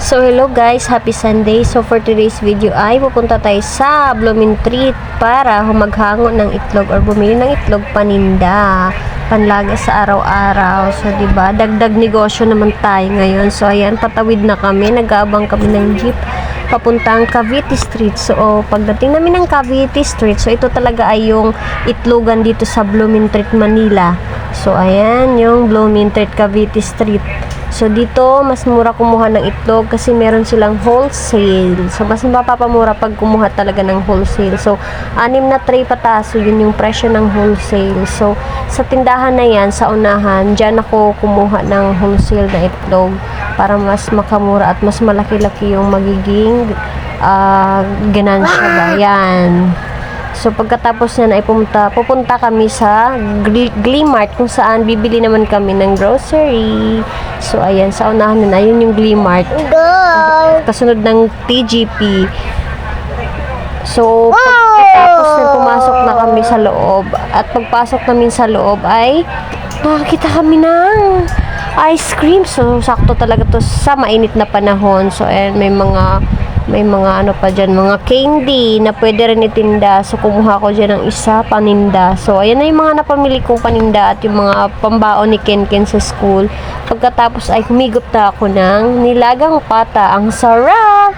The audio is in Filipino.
So hello guys, happy Sunday. So for today's video ay pupunta tayo sa Blooming Treat para maghango ng itlog or bumili ng itlog paninda, panlaga sa araw-araw. So 'di ba, dagdag negosyo naman tayo ngayon. So ayan, patawid na kami, nag-aabang kami ng jeep papuntang Cavite Street. So pagdating namin ng Cavite Street, so ito talaga ay yung itlogan dito sa Blooming Treat, Manila. So ayan, yung Blooming Treat Cavite Street. So dito mas mura kumuha ng itlog kasi meron silang wholesale. So mas mapapamura pag kumuha talaga ng wholesale. So 6 na tray pataso, yun yung presyo ng wholesale. So sa tindahan na yan, sa unahan, dyan ako kumuha ng wholesale na itlog para mas makamura at mas malaki-laki yung magiging ganansya ba. Yan. So pagkatapos niyan ay pupunta kami sa Glimart kung saan bibili naman kami ng grocery. So ayan, sa unahan na yun yung Glimart. Kasunod ng TGP. So pagkatapos na pumasok na kami sa loob at pagpasok namin sa loob ay nakakita kami ng ice cream. So sakto talaga to sa mainit na panahon. So ayan, may mga ano pa dyan, mga candy na pwede rin itinda. So, kumuha ko dyan ng isa, paninda. So, ayan na yung mga napamili kong paninda at yung mga pambaon ni Ken sa school. Pagkatapos ay humigop na ako ng nilagang pata. Ang sarap!